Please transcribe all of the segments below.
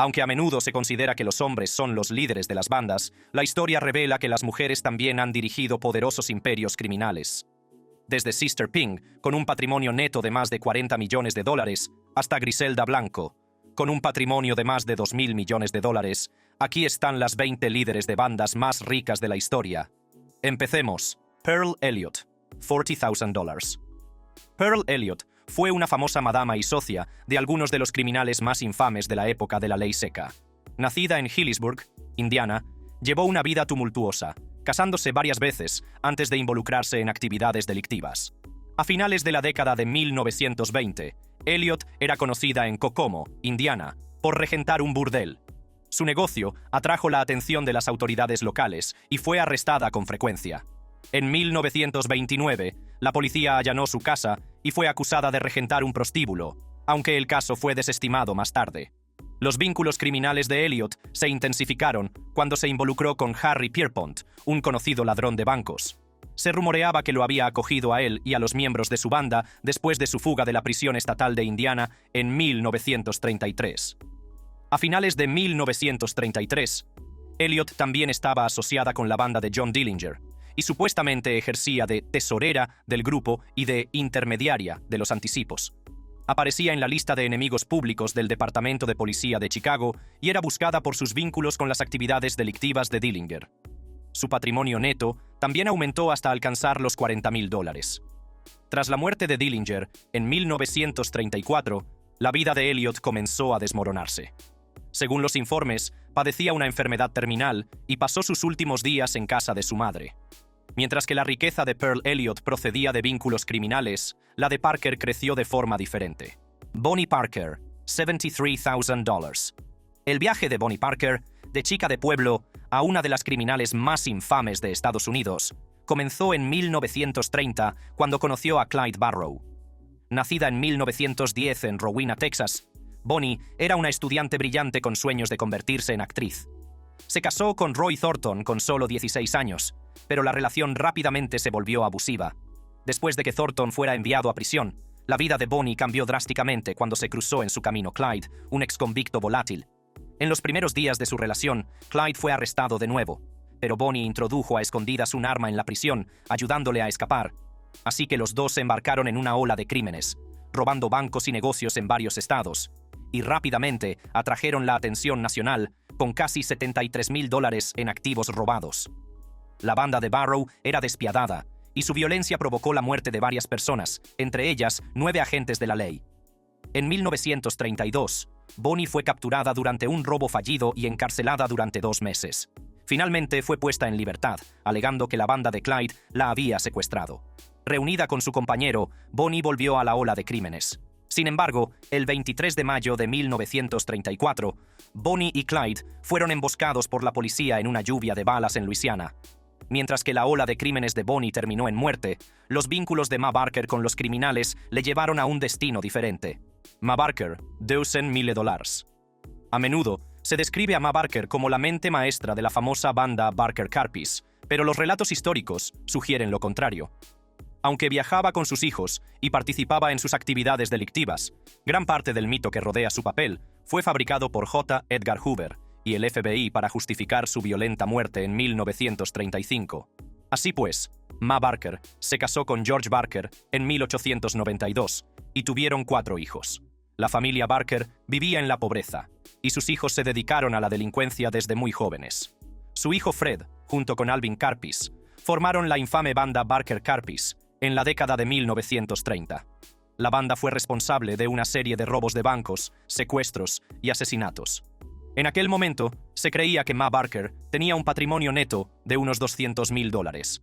Aunque a menudo se considera que los hombres son los líderes de las bandas, la historia revela que las mujeres también han dirigido poderosos imperios criminales. Desde Sister Ping, con un patrimonio neto de más de $40 millones, hasta Griselda Blanco, con un patrimonio de más de $2.000 millones, aquí están las 20 líderes de bandas más ricas de la historia. Empecemos. Pearl Elliott, $40,000. Pearl Elliott fue una famosa madama y socia de algunos de los criminales más infames de la época de la ley seca. Nacida en Hillsburg, Indiana, llevó una vida tumultuosa, casándose varias veces antes de involucrarse en actividades delictivas. A finales de la década de 1920, Elliott era conocida en Kokomo, Indiana, por regentar un burdel. Su negocio atrajo la atención de las autoridades locales y fue arrestada con frecuencia. En 1929, la policía allanó su casa y fue acusada de regentar un prostíbulo, aunque el caso fue desestimado más tarde. Los vínculos criminales de Elliott se intensificaron cuando se involucró con Harry Pierpont, un conocido ladrón de bancos. Se rumoreaba que lo había acogido a él y a los miembros de su banda después de su fuga de la prisión estatal de Indiana en 1933. A finales de 1933, Elliott también estaba asociada con la banda de John Dillinger, y supuestamente ejercía de tesorera del grupo y de intermediaria de los anticipos. Aparecía en la lista de enemigos públicos del Departamento de Policía de Chicago y era buscada por sus vínculos con las actividades delictivas de Dillinger. Su patrimonio neto también aumentó hasta alcanzar los $40,000. Tras la muerte de Dillinger, en 1934, la vida de Elliott comenzó a desmoronarse. Según los informes, padecía una enfermedad terminal y pasó sus últimos días en casa de su madre. Mientras que la riqueza de Pearl Elliott procedía de vínculos criminales, la de Parker creció de forma diferente. Bonnie Parker, $73,000. El viaje de Bonnie Parker, de chica de pueblo a una de las criminales más infames de Estados Unidos, comenzó en 1930 cuando conoció a Clyde Barrow. Nacida en 1910 en Rowena, Texas, Bonnie era una estudiante brillante con sueños de convertirse en actriz. Se casó con Roy Thornton con solo 16 años, pero la relación rápidamente se volvió abusiva. Después de que Thornton fuera enviado a prisión, la vida de Bonnie cambió drásticamente cuando se cruzó en su camino Clyde, un exconvicto volátil. En los primeros días de su relación, Clyde fue arrestado de nuevo, pero Bonnie introdujo a escondidas un arma en la prisión, ayudándole a escapar. Así que los dos se embarcaron en una ola de crímenes, robando bancos y negocios en varios estados, y rápidamente atrajeron la atención nacional con casi $73,000 en activos robados. La banda de Barrow era despiadada, y su violencia provocó la muerte de varias personas, entre ellas 9 agentes de la ley. En 1932, Bonnie fue capturada durante un robo fallido y encarcelada durante 2 meses. Finalmente fue puesta en libertad, alegando que la banda de Clyde la había secuestrado. Reunida con su compañero, Bonnie volvió a la ola de crímenes. Sin embargo, el 23 de mayo de 1934, Bonnie y Clyde fueron emboscados por la policía en una lluvia de balas en Luisiana. Mientras que la ola de crímenes de Bonnie terminó en muerte, los vínculos de Ma Barker con los criminales le llevaron a un destino diferente. Ma Barker, $12,000. A menudo, se describe a Ma Barker como la mente maestra de la famosa banda Barker Karpis, pero los relatos históricos sugieren lo contrario. Aunque viajaba con sus hijos y participaba en sus actividades delictivas, gran parte del mito que rodea su papel fue fabricado por J. Edgar Hoover y el FBI para justificar su violenta muerte en 1935. Así pues, Ma Barker se casó con George Barker en 1892 y tuvieron 4 hijos. La familia Barker vivía en la pobreza, y sus hijos se dedicaron a la delincuencia desde muy jóvenes. Su hijo Fred, junto con Alvin Karpis, formaron la infame banda Barker Karpis en la década de 1930. La banda fue responsable de una serie de robos de bancos, secuestros y asesinatos. En aquel momento, se creía que Ma Barker tenía un patrimonio neto de unos $200,000.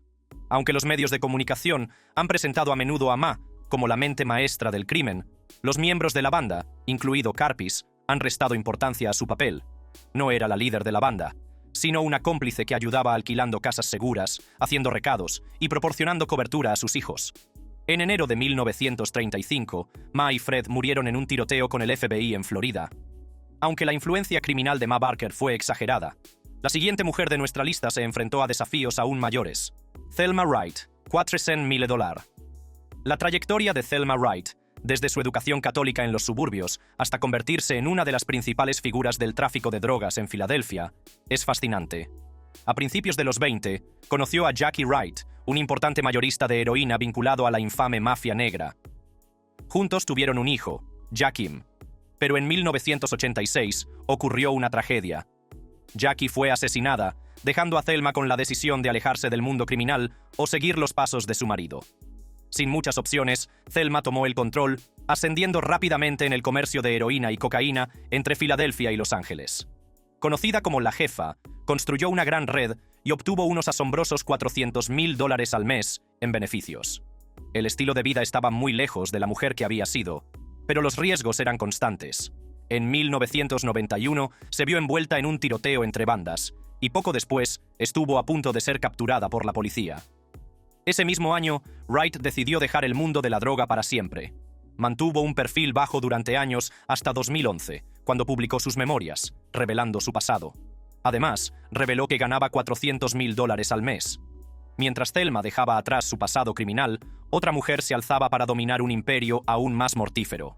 Aunque los medios de comunicación han presentado a menudo a Ma como la mente maestra del crimen, los miembros de la banda, incluido Karpis, han restado importancia a su papel. No era la líder de la banda, sino una cómplice que ayudaba alquilando casas seguras, haciendo recados y proporcionando cobertura a sus hijos. En enero de 1935, Ma y Fred murieron en un tiroteo con el FBI en Florida. Aunque la influencia criminal de Ma Barker fue exagerada, la siguiente mujer de nuestra lista se enfrentó a desafíos aún mayores. Thelma Wright, $400,000. La trayectoria de Thelma Wright desde su educación católica en los suburbios hasta convertirse en una de las principales figuras del tráfico de drogas en Filadelfia, es fascinante. A principios de los 20, conoció a Jackie Wright, un importante mayorista de heroína vinculado a la infame mafia negra. Juntos tuvieron un hijo, Jakim, pero en 1986 ocurrió una tragedia. Jackie fue asesinada, dejando a Thelma con la decisión de alejarse del mundo criminal o seguir los pasos de su marido. Sin muchas opciones, Thelma tomó el control, ascendiendo rápidamente en el comercio de heroína y cocaína entre Filadelfia y Los Ángeles. Conocida como la jefa, construyó una gran red y obtuvo unos asombrosos $400,000 al mes en beneficios. El estilo de vida estaba muy lejos de la mujer que había sido, pero los riesgos eran constantes. En 1991 se vio envuelta en un tiroteo entre bandas, y poco después estuvo a punto de ser capturada por la policía. Ese mismo año, Wright decidió dejar el mundo de la droga para siempre. Mantuvo un perfil bajo durante años hasta 2011, cuando publicó sus memorias, revelando su pasado. Además, reveló que ganaba $400,000 al mes. Mientras Thelma dejaba atrás su pasado criminal, otra mujer se alzaba para dominar un imperio aún más mortífero.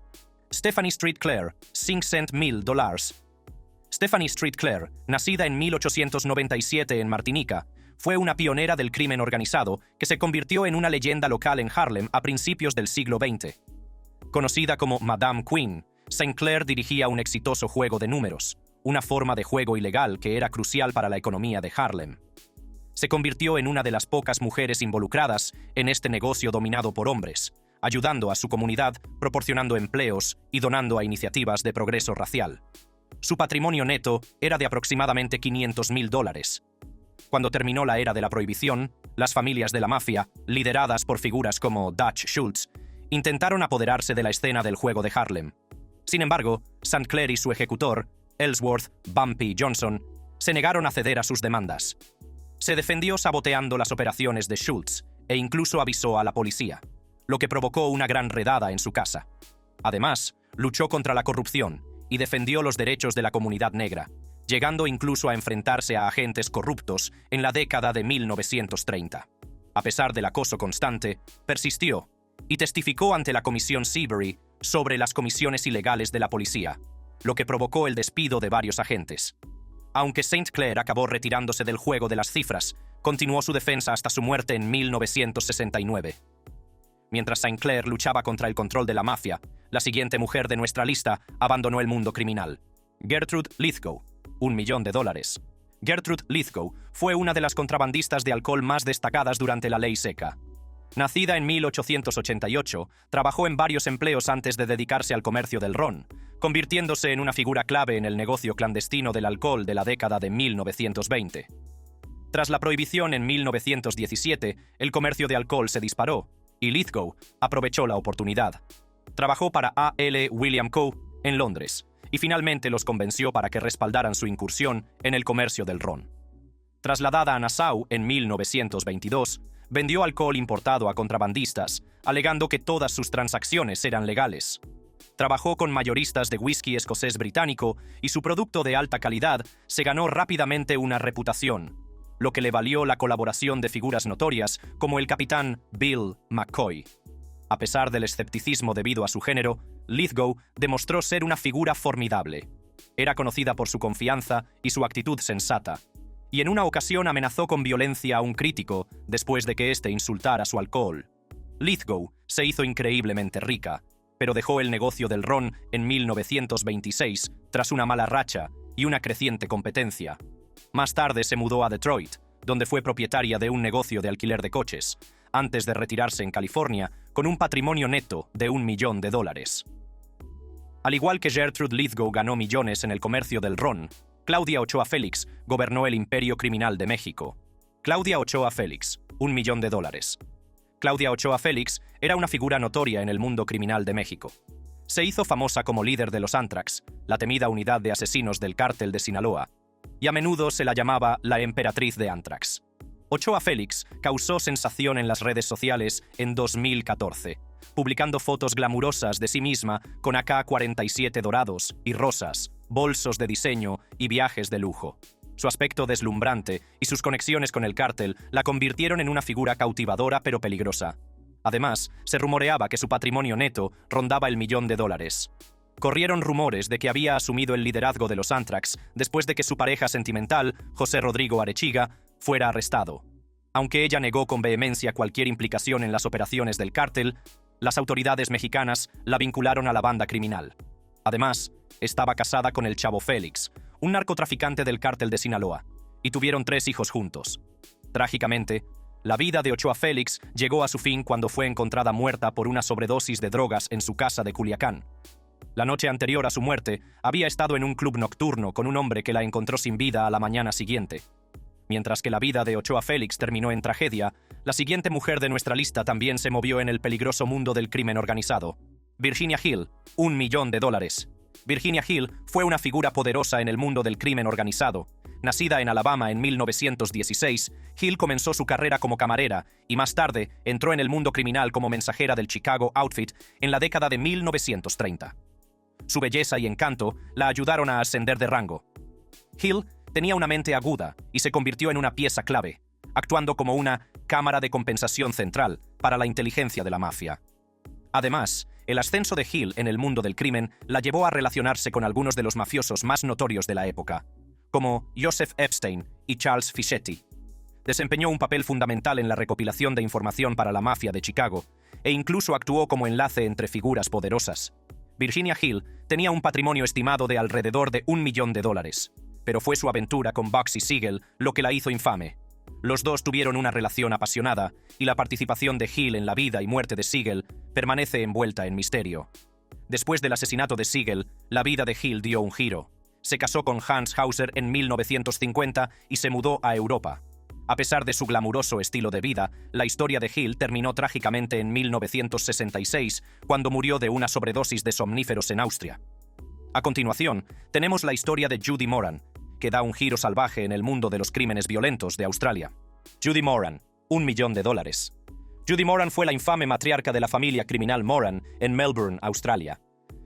Stephanie Street Clair, $500,000. Stephanie Street Clair, nacida en 1897 en Martinica, fue una pionera del crimen organizado que se convirtió en una leyenda local en Harlem a principios del siglo XX. Conocida como Madame Queen, St. Clair dirigía un exitoso juego de números, una forma de juego ilegal que era crucial para la economía de Harlem. Se convirtió en una de las pocas mujeres involucradas en este negocio dominado por hombres, ayudando a su comunidad, proporcionando empleos y donando a iniciativas de progreso racial. Su patrimonio neto era de aproximadamente $500,000. Cuando terminó la era de la prohibición, las familias de la mafia, lideradas por figuras como Dutch Schultz, intentaron apoderarse de la escena del juego de Harlem. Sin embargo, St. Clair y su ejecutor, Ellsworth Bumpy Johnson, se negaron a ceder a sus demandas. Se defendió saboteando las operaciones de Schultz e incluso avisó a la policía, lo que provocó una gran redada en su casa. Además, luchó contra la corrupción y defendió los derechos de la comunidad negra, llegando incluso a enfrentarse a agentes corruptos en la década de 1930. A pesar del acoso constante, persistió y testificó ante la Comisión Seabury sobre las comisiones ilegales de la policía, lo que provocó el despido de varios agentes. Aunque St. Clair acabó retirándose del juego de las cifras, continuó su defensa hasta su muerte en 1969. Mientras St. Clair luchaba contra el control de la mafia, la siguiente mujer de nuestra lista abandonó el mundo criminal. Gertrude Lithgow, $1 millón. Gertrude Lithgow fue una de las contrabandistas de alcohol más destacadas durante la ley seca. Nacida en 1888, trabajó en varios empleos antes de dedicarse al comercio del ron, convirtiéndose en una figura clave en el negocio clandestino del alcohol de la década de 1920. Tras la prohibición en 1917, el comercio de alcohol se disparó, y Lithgow aprovechó la oportunidad. Trabajó para A. L. William Co. en Londres, y finalmente los convenció para que respaldaran su incursión en el comercio del ron. Trasladada a Nassau en 1922, vendió alcohol importado a contrabandistas, alegando que todas sus transacciones eran legales. Trabajó con mayoristas de whisky escocés británico y su producto de alta calidad se ganó rápidamente una reputación, lo que le valió la colaboración de figuras notorias como el capitán Bill McCoy. A pesar del escepticismo debido a su género, Lithgow demostró ser una figura formidable. Era conocida por su confianza y su actitud sensata, y en una ocasión amenazó con violencia a un crítico después de que éste insultara su alcohol. Lithgow se hizo increíblemente rica, pero dejó el negocio del ron en 1926 tras una mala racha y una creciente competencia. Más tarde se mudó a Detroit, donde fue propietaria de un negocio de alquiler de coches, antes de retirarse en California con un patrimonio neto de $1 millón. Al igual que Gertrude Lithgow ganó millones en el comercio del ron, Claudia Ochoa Félix gobernó el imperio criminal de México. Claudia Ochoa Félix, $1 millón. Claudia Ochoa Félix era una figura notoria en el mundo criminal de México. Se hizo famosa como líder de los Antrax, la temida unidad de asesinos del cártel de Sinaloa, y a menudo se la llamaba la emperatriz de Antrax. Ochoa Félix causó sensación en las redes sociales en 2014, publicando fotos glamurosas de sí misma con AK-47 dorados y rosas, bolsos de diseño y viajes de lujo. Su aspecto deslumbrante y sus conexiones con el cártel la convirtieron en una figura cautivadora pero peligrosa. Además, se rumoreaba que su patrimonio neto rondaba el $1.000.000. Corrieron rumores de que había asumido el liderazgo de los Anthrax después de que su pareja sentimental, José Rodrigo Arechiga, fuera arrestado. Aunque ella negó con vehemencia cualquier implicación en las operaciones del cártel, las autoridades mexicanas la vincularon a la banda criminal. Además, estaba casada con el Chavo Félix, un narcotraficante del cártel de Sinaloa, y tuvieron 3 hijos juntos. Trágicamente, la vida de Ochoa Félix llegó a su fin cuando fue encontrada muerta por una sobredosis de drogas en su casa de Culiacán. La noche anterior a su muerte, había estado en un club nocturno con un hombre que la encontró sin vida a la mañana siguiente. Mientras que la vida de Ochoa Félix terminó en tragedia, la siguiente mujer de nuestra lista también se movió en el peligroso mundo del crimen organizado. Virginia Hill, $1 millón. Virginia Hill fue una figura poderosa en el mundo del crimen organizado. Nacida en Alabama en 1916, Hill comenzó su carrera como camarera y más tarde entró en el mundo criminal como mensajera del Chicago Outfit en la década de 1930. Su belleza y encanto la ayudaron a ascender de rango. Hill tenía una mente aguda y se convirtió en una pieza clave, actuando como una cámara de compensación central para la inteligencia de la mafia. Además, el ascenso de Hill en el mundo del crimen la llevó a relacionarse con algunos de los mafiosos más notorios de la época, como Joseph Epstein y Charles Fischetti. Desempeñó un papel fundamental en la recopilación de información para la mafia de Chicago e incluso actuó como enlace entre figuras poderosas. Virginia Hill tenía un patrimonio estimado de alrededor de $1 millón, pero fue su aventura con Bugsy Siegel lo que la hizo infame. Los dos tuvieron una relación apasionada y la participación de Hill en la vida y muerte de Siegel permanece envuelta en misterio. Después del asesinato de Siegel, la vida de Hill dio un giro. Se casó con Hans Hauser en 1950 y se mudó a Europa. A pesar de su glamuroso estilo de vida, la historia de Hill terminó trágicamente en 1966, cuando murió de una sobredosis de somníferos en Austria. A continuación, tenemos la historia de Judy Moran, que da un giro salvaje en el mundo de los crímenes violentos de Australia. Judy Moran, $1 millón. Judy Moran fue la infame matriarca de la familia criminal Moran en Melbourne, Australia.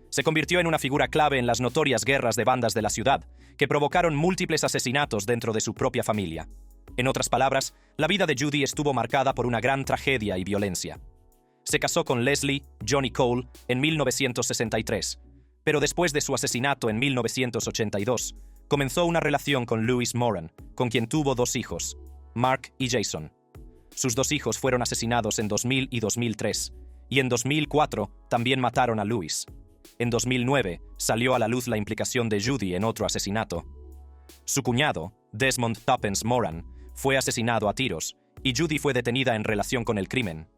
Se convirtió en una figura clave en las notorias guerras de bandas de la ciudad, que provocaron múltiples asesinatos dentro de su propia familia. En otras palabras, la vida de Judy estuvo marcada por una gran tragedia y violencia. Se casó con Leslie Johnny Cole en 1963, pero después de su asesinato en 1982, comenzó una relación con Louis Moran, con quien tuvo 2 hijos, Mark y Jason. Sus 2 hijos fueron asesinados en 2000 y 2003, y en 2004 también mataron a Louis. En 2009 salió a la luz la implicación de Judy en otro asesinato. Su cuñado, Desmond Tuppence Moran, fue asesinado a tiros, y Judy fue detenida en relación con el crimen.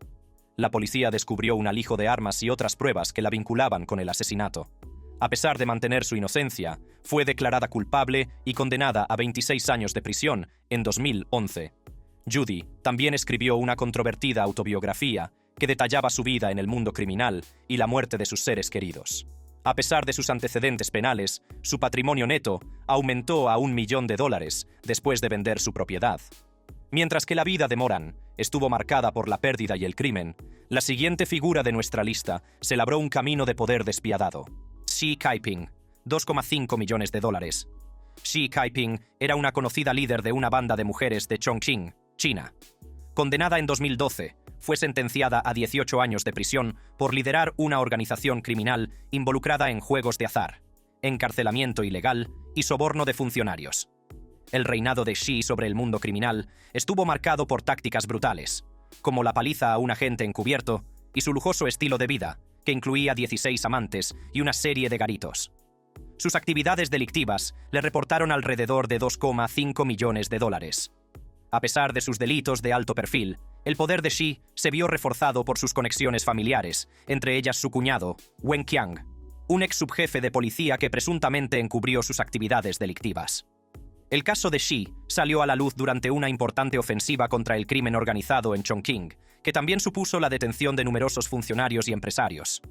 La policía descubrió un alijo de armas y otras pruebas que la vinculaban con el asesinato. A pesar de mantener su inocencia, fue declarada culpable y condenada a 26 años de prisión en 2011. Judy también escribió una controvertida autobiografía que detallaba su vida en el mundo criminal y la muerte de sus seres queridos. A pesar de sus antecedentes penales, su patrimonio neto aumentó a $1 millón después de vender su propiedad. Mientras que la vida de Moran estuvo marcada por la pérdida y el crimen, la siguiente figura de nuestra lista se labró un camino de poder despiadado. Xi Kaiping, $2,5 millones. Xi Kaiping era una conocida líder de una banda de mujeres de Chongqing, China. Condenada en 2012, fue sentenciada a 18 años de prisión por liderar una organización criminal involucrada en juegos de azar, encarcelamiento ilegal y soborno de funcionarios. El reinado de Xi sobre el mundo criminal estuvo marcado por tácticas brutales, como la paliza a un agente encubierto y su lujoso estilo de vida, que incluía 16 amantes y una serie de garitos. Sus actividades delictivas le reportaron alrededor de $2,5 millones. A pesar de sus delitos de alto perfil, el poder de Xi se vio reforzado por sus conexiones familiares, entre ellas su cuñado, Wen Qiang, un ex subjefe de policía que presuntamente encubrió sus actividades delictivas. El caso de Xi salió a la luz durante una importante ofensiva contra el crimen organizado en Chongqing, que también supuso la detención de numerosos funcionarios y empresarios.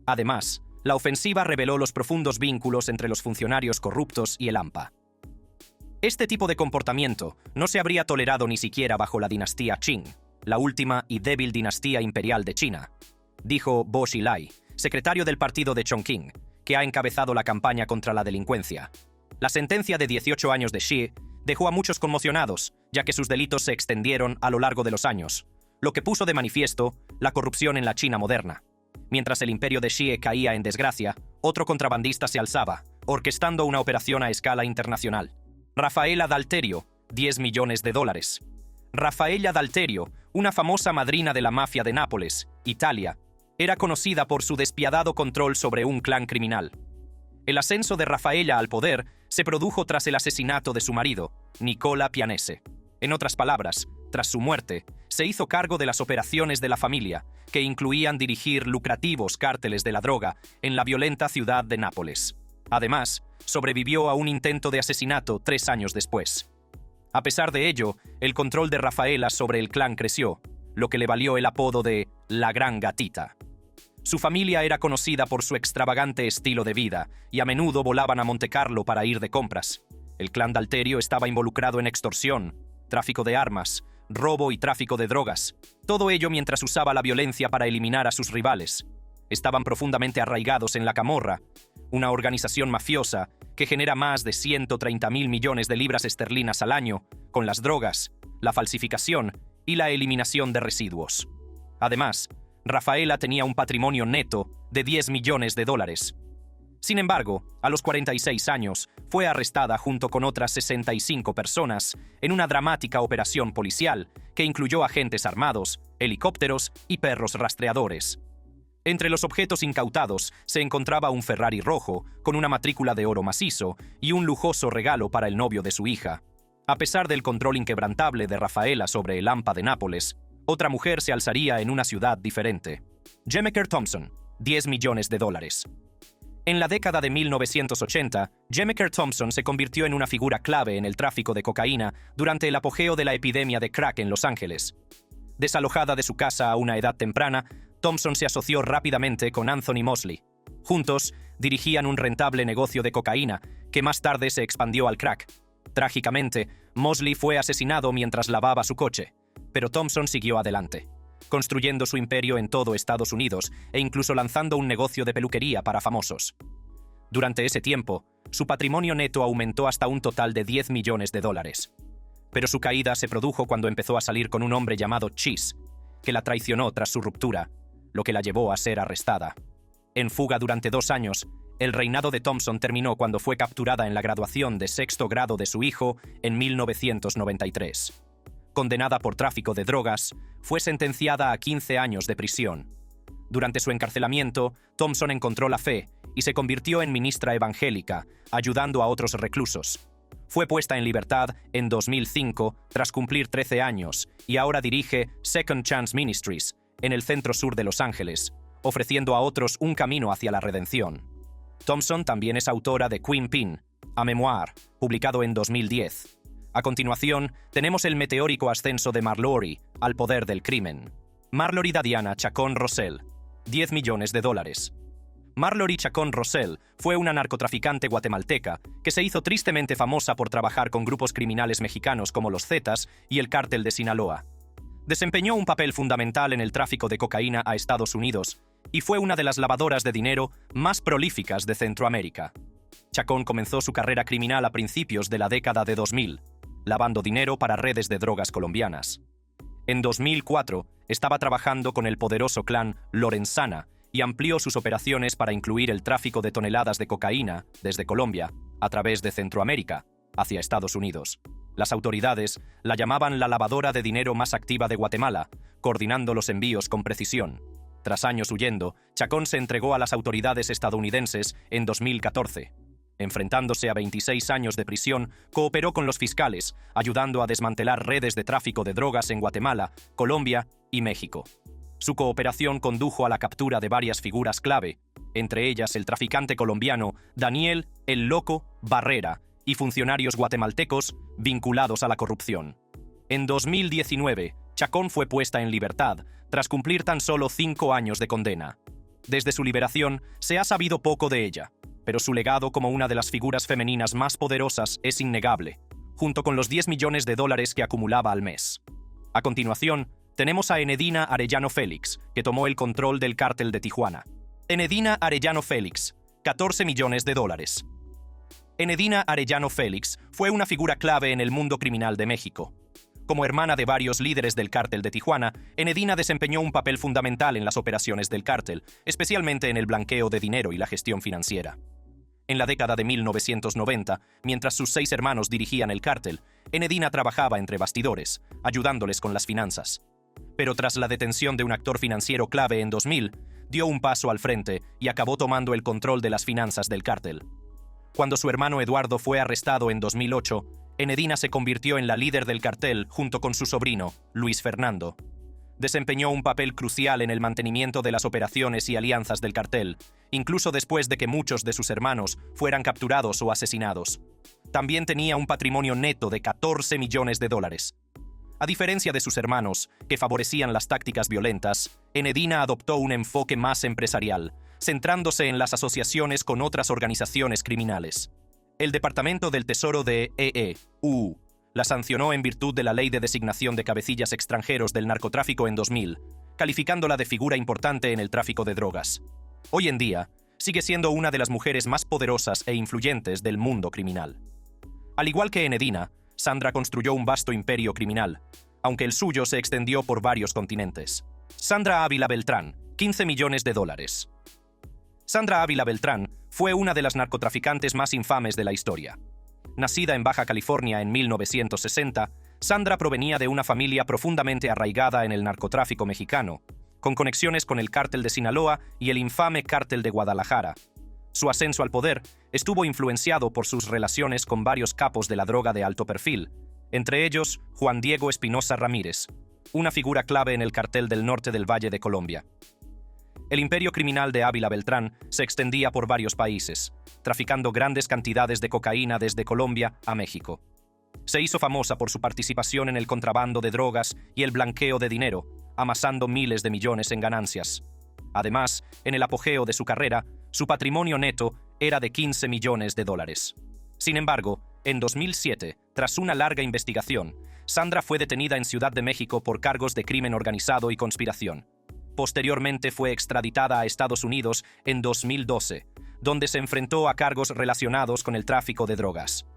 Además, la ofensiva reveló los profundos vínculos entre los funcionarios corruptos y el AMPA. Este tipo de comportamiento no se habría tolerado ni siquiera bajo la dinastía Qing, la última y débil dinastía imperial de China, dijo Bo Xilai, secretario del partido de Chongqing, que ha encabezado la campaña contra la delincuencia. La sentencia de 18 años de Xi dejó a muchos conmocionados, ya que sus delitos se extendieron a lo largo de los años, lo que puso de manifiesto la corrupción en la China moderna. Mientras el imperio de Xie caía en desgracia, otro contrabandista se alzaba, orquestando una operación a escala internacional. Rafaela D'Alterio, $10 millones. Raffaella D'Alterio, una famosa madrina de la mafia de Nápoles, Italia, era conocida por su despiadado control sobre un clan criminal. El ascenso de Raffaella al poder se produjo tras el asesinato de su marido, Nicola Pianese. En otras palabras, tras su muerte, se hizo cargo de las operaciones de la familia, que incluían dirigir lucrativos cárteles de la droga en la violenta ciudad de Nápoles. Además, sobrevivió a un intento de asesinato 3 años después. A pesar de ello, el control de Raffaella sobre el clan creció, lo que le valió el apodo de «La Gran Gatita». Su familia era conocida por su extravagante estilo de vida y a menudo volaban a Montecarlo para ir de compras. El clan D'Alterio estaba involucrado en extorsión, tráfico de armas, robo y tráfico de drogas, todo ello mientras usaba la violencia para eliminar a sus rivales. Estaban profundamente arraigados en la Camorra, una organización mafiosa que genera más de 130.000 millones de libras esterlinas al año, con las drogas, la falsificación y la eliminación de residuos. Además, Raffaella tenía un patrimonio neto de $10 millones. Sin embargo, a los 46 años, fue arrestada junto con otras 65 personas en una dramática operación policial que incluyó agentes armados, helicópteros y perros rastreadores. Entre los objetos incautados se encontraba un Ferrari rojo con una matrícula de oro macizo y un lujoso regalo para el novio de su hija. A pesar del control inquebrantable de Raffaella sobre el AMPA de Nápoles, otra mujer se alzaría en una ciudad diferente. Jemaker Thompson, $10 millones. En la década de 1980, Jemaker Thompson se convirtió en una figura clave en el tráfico de cocaína durante el apogeo de la epidemia de crack en Los Ángeles. Desalojada de su casa a una edad temprana, Thompson se asoció rápidamente con Anthony Mosley. Juntos, dirigían un rentable negocio de cocaína, que más tarde se expandió al crack. Trágicamente, Mosley fue asesinado mientras lavaba su coche, pero Thompson siguió adelante, construyendo su imperio en todo Estados Unidos e incluso lanzando un negocio de peluquería para famosos. Durante ese tiempo, su patrimonio neto aumentó hasta un total de $10 millones. Pero su caída se produjo cuando empezó a salir con un hombre llamado Cheese, que la traicionó tras su ruptura, lo que la llevó a ser arrestada. En fuga durante 2 años, el reinado de Thompson terminó cuando fue capturada en la graduación de 6º grado de su hijo en 1993. Condenada por tráfico de drogas, fue sentenciada a 15 años de prisión. Durante su encarcelamiento, Thompson encontró la fe y se convirtió en ministra evangélica, ayudando a otros reclusos. Fue puesta en libertad en 2005 tras cumplir 13 años y ahora dirige Second Chance Ministries en el centro sur de Los Ángeles, ofreciendo a otros un camino hacia la redención. Thompson también es autora de Queen Pin, a memoir, publicado en 2010. A continuación, tenemos el meteórico ascenso de Marlory al poder del crimen. Marlory Dadiana Chacón Rosell, $10 millones. Marlory Chacón Rosell fue una narcotraficante guatemalteca que se hizo tristemente famosa por trabajar con grupos criminales mexicanos como los Zetas y el Cártel de Sinaloa. Desempeñó un papel fundamental en el tráfico de cocaína a Estados Unidos y fue una de las lavadoras de dinero más prolíficas de Centroamérica. Chacón comenzó su carrera criminal a principios de la década de 2000, lavando dinero para redes de drogas colombianas. En 2004, estaba trabajando con el poderoso clan Lorenzana y amplió sus operaciones para incluir el tráfico de toneladas de cocaína desde Colombia, a través de Centroamérica, hacia Estados Unidos. Las autoridades la llamaban la lavadora de dinero más activa de Guatemala, coordinando los envíos con precisión. Tras años huyendo, Chacón se entregó a las autoridades estadounidenses en 2014. Enfrentándose a 26 años de prisión, cooperó con los fiscales, ayudando a desmantelar redes de tráfico de drogas en Guatemala, Colombia y México. Su cooperación condujo a la captura de varias figuras clave, entre ellas el traficante colombiano Daniel "El Loco" Barrera y funcionarios guatemaltecos vinculados a la corrupción. En 2019, Chacón fue puesta en libertad tras cumplir tan solo 5 años de condena. Desde su liberación, se ha sabido poco de ella, pero su legado como una de las figuras femeninas más poderosas es innegable, junto con los $10 millones que acumulaba al mes. A continuación, tenemos a Enedina Arellano Félix, que tomó el control del cártel de Tijuana. Enedina Arellano Félix, $14 millones. Enedina Arellano Félix fue una figura clave en el mundo criminal de México. Como hermana de varios líderes del cártel de Tijuana, Enedina desempeñó un papel fundamental en las operaciones del cártel, especialmente en el blanqueo de dinero y la gestión financiera. En la década de 1990, mientras sus 6 hermanos dirigían el cártel, Enedina trabajaba entre bastidores, ayudándoles con las finanzas. Pero tras la detención de un actor financiero clave en 2000, dio un paso al frente y acabó tomando el control de las finanzas del cártel. Cuando su hermano Eduardo fue arrestado en 2008, Enedina se convirtió en la líder del cartel junto con su sobrino, Luis Fernando. Desempeñó un papel crucial en el mantenimiento de las operaciones y alianzas del cartel, incluso después de que muchos de sus hermanos fueran capturados o asesinados. También tenía un patrimonio neto de $14 millones. A diferencia de sus hermanos, que favorecían las tácticas violentas, Enedina adoptó un enfoque más empresarial, centrándose en las asociaciones con otras organizaciones criminales. El Departamento del Tesoro de EU la sancionó en virtud de la Ley de Designación de Cabecillas Extranjeros del Narcotráfico en 2000, calificándola de figura importante en el tráfico de drogas. Hoy en día, sigue siendo una de las mujeres más poderosas e influyentes del mundo criminal. Al igual que Enedina, Sandra construyó un vasto imperio criminal, aunque el suyo se extendió por varios continentes. Sandra Ávila Beltrán, $15 millones. Sandra Ávila Beltrán fue una de las narcotraficantes más infames de la historia. Nacida en Baja California en 1960, Sandra provenía de una familia profundamente arraigada en el narcotráfico mexicano, con conexiones con el cártel de Sinaloa y el infame cártel de Guadalajara. Su ascenso al poder estuvo influenciado por sus relaciones con varios capos de la droga de alto perfil, entre ellos Juan Diego Espinosa Ramírez, una figura clave en el cartel del norte del Valle de Colombia. El imperio criminal de Ávila Beltrán se extendía por varios países, traficando grandes cantidades de cocaína desde Colombia a México. Se hizo famosa por su participación en el contrabando de drogas y el blanqueo de dinero, amasando miles de millones en ganancias. Además, en el apogeo de su carrera, su patrimonio neto era de $15 millones. Sin embargo, en 2007, tras una larga investigación, Sandra fue detenida en Ciudad de México por cargos de crimen organizado y conspiración. Posteriormente fue extraditada a Estados Unidos en 2012, donde se enfrentó a cargos relacionados con el tráfico de drogas.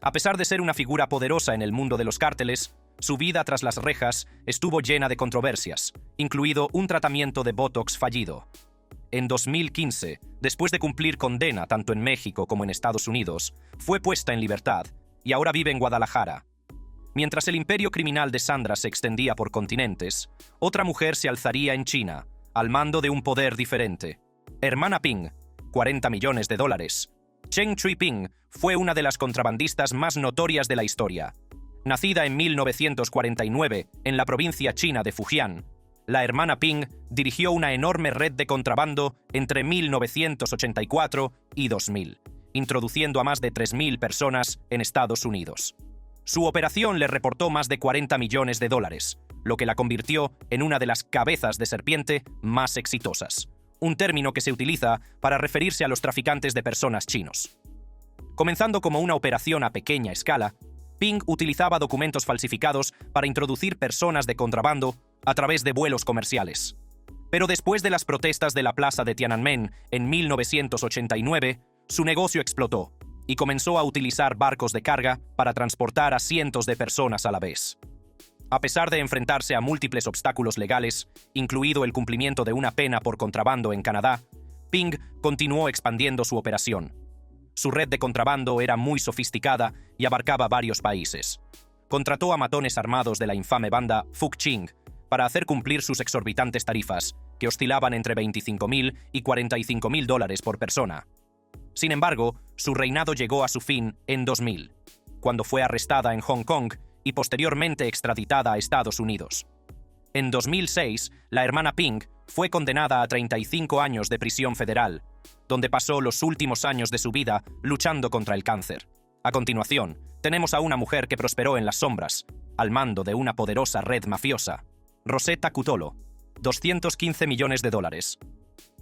A pesar de ser una figura poderosa en el mundo de los cárteles, su vida tras las rejas estuvo llena de controversias, incluido un tratamiento de Botox fallido. En 2015, después de cumplir condena tanto en México como en Estados Unidos, fue puesta en libertad y ahora vive en Guadalajara. Mientras el imperio criminal de Sandra se extendía por continentes, otra mujer se alzaría en China, al mando de un poder diferente. Hermana Ping, $40 millones. Cheng Shui-ping fue una de las contrabandistas más notorias de la historia. Nacida en 1949 en la provincia china de Fujian, la hermana Ping dirigió una enorme red de contrabando entre 1984 y 2000, introduciendo a más de 3.000 personas en Estados Unidos. Su operación le reportó más de $40 millones, lo que la convirtió en una de las cabezas de serpiente más exitosas, un término que se utiliza para referirse a los traficantes de personas chinos. Comenzando como una operación a pequeña escala, Ping utilizaba documentos falsificados para introducir personas de contrabando a través de vuelos comerciales. Pero después de las protestas de la plaza de Tiananmen en 1989, su negocio explotó y comenzó a utilizar barcos de carga para transportar a cientos de personas a la vez. A pesar de enfrentarse a múltiples obstáculos legales, incluido el cumplimiento de una pena por contrabando en Canadá, Ping continuó expandiendo su operación. Su red de contrabando era muy sofisticada y abarcaba varios países. Contrató a matones armados de la infame banda Fuqing para hacer cumplir sus exorbitantes tarifas, que oscilaban entre $25,000 y $45,000 por persona. Sin embargo, su reinado llegó a su fin en 2000, cuando fue arrestada en Hong Kong y posteriormente extraditada a Estados Unidos. En 2006, la hermana Ping fue condenada a 35 años de prisión federal, donde pasó los últimos años de su vida luchando contra el cáncer. A continuación, tenemos a una mujer que prosperó en las sombras, al mando de una poderosa red mafiosa. Rosetta Cutolo, $215 millones.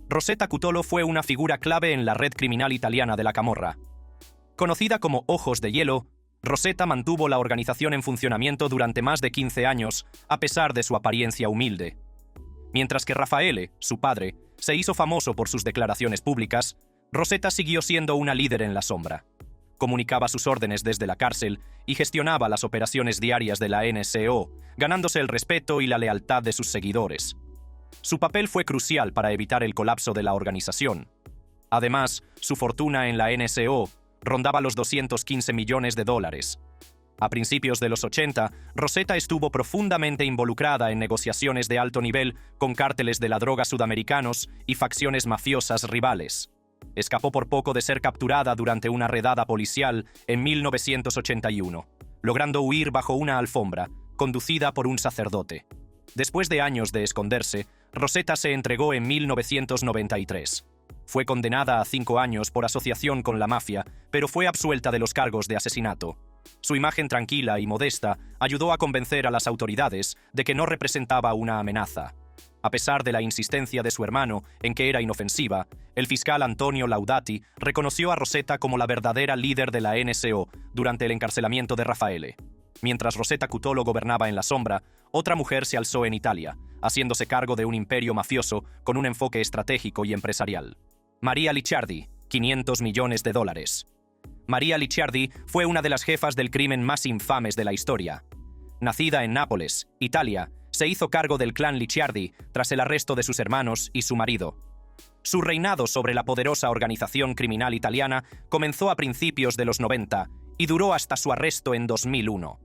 Rosetta Cutolo fue una figura clave en la red criminal italiana de la Camorra. Conocida como Ojos de Hielo, Rosetta mantuvo la organización en funcionamiento durante más de 15 años, a pesar de su apariencia humilde. Mientras que Raffaele, su padre, se hizo famoso por sus declaraciones públicas, Rosetta siguió siendo una líder en la sombra. comunicaba sus órdenes desde la cárcel y gestionaba las operaciones diarias de la NSO, ganándose el respeto y la lealtad de sus seguidores. Su papel fue crucial para evitar el colapso de la organización. Además, su fortuna en la NSO rondaba los $215 millones. A principios de los 80, Rosetta estuvo profundamente involucrada en negociaciones de alto nivel con cárteles de la droga sudamericanos y facciones mafiosas rivales. Escapó por poco de ser capturada durante una redada policial en 1981, logrando huir bajo una alfombra, conducida por un sacerdote. Después de años de esconderse, Rosetta se entregó en 1993. Fue condenada a 5 años por asociación con la mafia, pero fue absuelta de los cargos de asesinato. Su imagen tranquila y modesta ayudó a convencer a las autoridades de que no representaba una amenaza. A pesar de la insistencia de su hermano en que era inofensiva, el fiscal Antonio Laudati reconoció a Rosetta como la verdadera líder de la NSO durante el encarcelamiento de Raffaele. Mientras Rosetta Cutolo gobernaba en la sombra, otra mujer se alzó en Italia, haciéndose cargo de un imperio mafioso con un enfoque estratégico y empresarial. Maria Licciardi, $500 millones. Maria Licciardi fue una de las jefas del crimen más infames de la historia. Nacida en Nápoles, Italia, se hizo cargo del clan Licciardi tras el arresto de sus hermanos y su marido. Su reinado sobre la poderosa organización criminal italiana comenzó a principios de los 90 y duró hasta su arresto en 2001.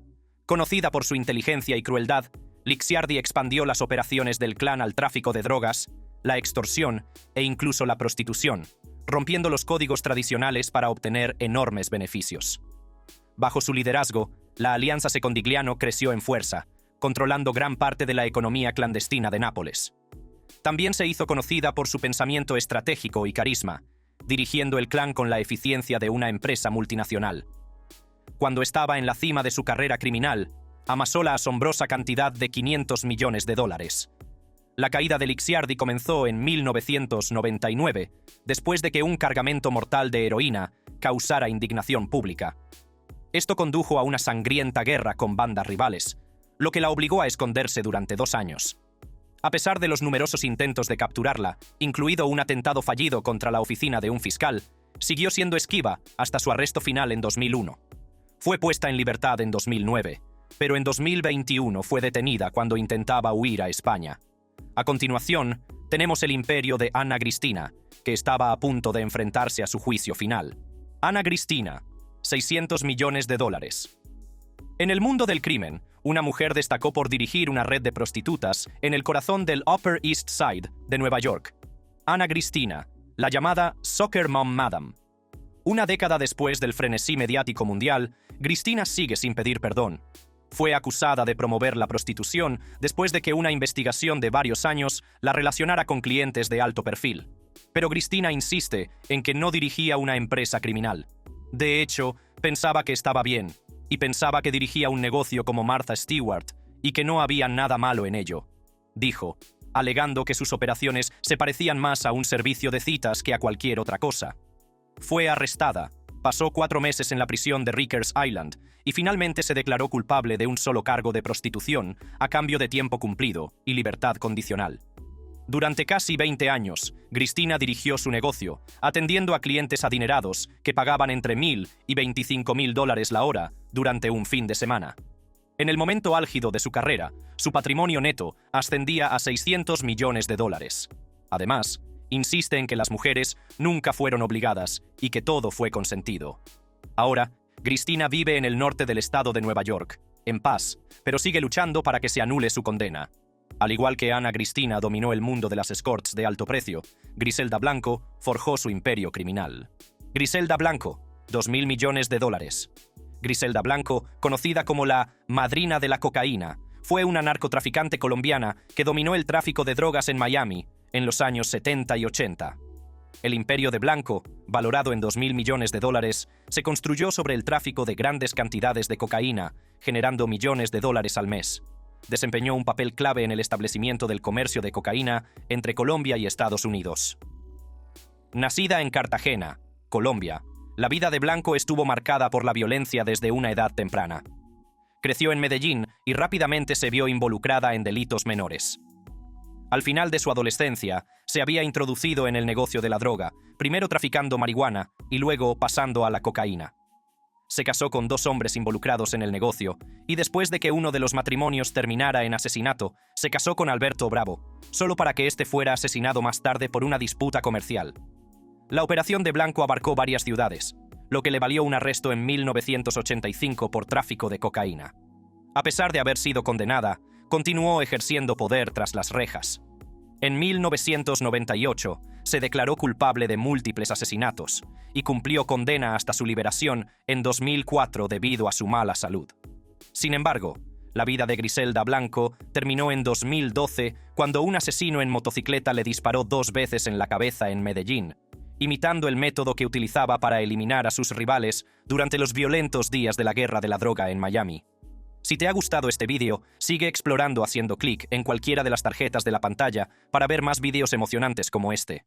Conocida por su inteligencia y crueldad, Licciardi expandió las operaciones del clan al tráfico de drogas, la extorsión e incluso la prostitución, rompiendo los códigos tradicionales para obtener enormes beneficios. Bajo su liderazgo, la Alianza Secondigliano creció en fuerza, controlando gran parte de la economía clandestina de Nápoles. También se hizo conocida por su pensamiento estratégico y carisma, dirigiendo el clan con la eficiencia de una empresa multinacional. Cuando estaba en la cima de su carrera criminal, amasó la asombrosa cantidad de $500 millones. La caída de Licciardi comenzó en 1999, después de que un cargamento mortal de heroína causara indignación pública. Esto condujo a una sangrienta guerra con bandas rivales, lo que la obligó a esconderse durante 2 años. A pesar de los numerosos intentos de capturarla, incluido un atentado fallido contra la oficina de un fiscal, siguió siendo esquiva hasta su arresto final en 2001. Fue puesta en libertad en 2009, pero en 2021 fue detenida cuando intentaba huir a España. A continuación, tenemos el imperio de Anna Cristina, que estaba a punto de enfrentarse a su juicio final. Anna Cristina, $600 millones. En el mundo del crimen, una mujer destacó por dirigir una red de prostitutas en el corazón del Upper East Side de Nueva York. Anna Cristina, la llamada Soccer Mom Madam. Una década después del frenesí mediático mundial, Cristina sigue sin pedir perdón. Fue acusada de promover la prostitución después de que una investigación de varios años la relacionara con clientes de alto perfil. Pero Cristina insiste en que no dirigía una empresa criminal. De hecho, pensaba que estaba bien, y pensaba que dirigía un negocio como Martha Stewart, y que no había nada malo en ello, dijo, alegando que sus operaciones se parecían más a un servicio de citas que a cualquier otra cosa. Fue arrestada, pasó 4 meses en la prisión de Rikers Island, y finalmente se declaró culpable de un solo cargo de prostitución a cambio de tiempo cumplido y libertad condicional. Durante casi 20 años, Cristina dirigió su negocio, atendiendo a clientes adinerados que pagaban entre $1,000 y $25,000 la hora durante un fin de semana. En el momento álgido de su carrera, su patrimonio neto ascendía a $600 millones. Además, insiste en que las mujeres nunca fueron obligadas y que todo fue consentido. Ahora, Cristina vive en el norte del estado de Nueva York, en paz, pero sigue luchando para que se anule su condena. Al igual que Anna Cristina dominó el mundo de las escorts de alto precio, Griselda Blanco forjó su imperio criminal. Griselda Blanco, $2,000 millones. Griselda Blanco, conocida como la madrina de la cocaína, fue una narcotraficante colombiana que dominó el tráfico de drogas en Miami en los años 70 y 80. El imperio de Blanco, valorado en $2,000 millones, se construyó sobre el tráfico de grandes cantidades de cocaína, generando millones de dólares al mes. Desempeñó un papel clave en el establecimiento del comercio de cocaína entre Colombia y Estados Unidos. Nacida en Cartagena, Colombia, la vida de Blanco estuvo marcada por la violencia desde una edad temprana. Creció en Medellín y rápidamente se vio involucrada en delitos menores. Al final de su adolescencia, se había introducido en el negocio de la droga, primero traficando marihuana y luego pasando a la cocaína. Se casó con 2 hombres involucrados en el negocio, y después de que uno de los matrimonios terminara en asesinato, se casó con Alberto Bravo, solo para que éste fuera asesinado más tarde por una disputa comercial. La operación de Blanco abarcó varias ciudades, lo que le valió un arresto en 1985 por tráfico de cocaína. A pesar de haber sido condenada, continuó ejerciendo poder tras las rejas. En 1998 se declaró culpable de múltiples asesinatos y cumplió condena hasta su liberación en 2004 debido a su mala salud. Sin embargo, la vida de Griselda Blanco terminó en 2012 cuando un asesino en motocicleta le disparó 2 veces en la cabeza en Medellín, imitando el método que utilizaba para eliminar a sus rivales durante los violentos días de la guerra de la droga en Miami. Si te ha gustado este vídeo, sigue explorando haciendo clic en cualquiera de las tarjetas de la pantalla para ver más vídeos emocionantes como este.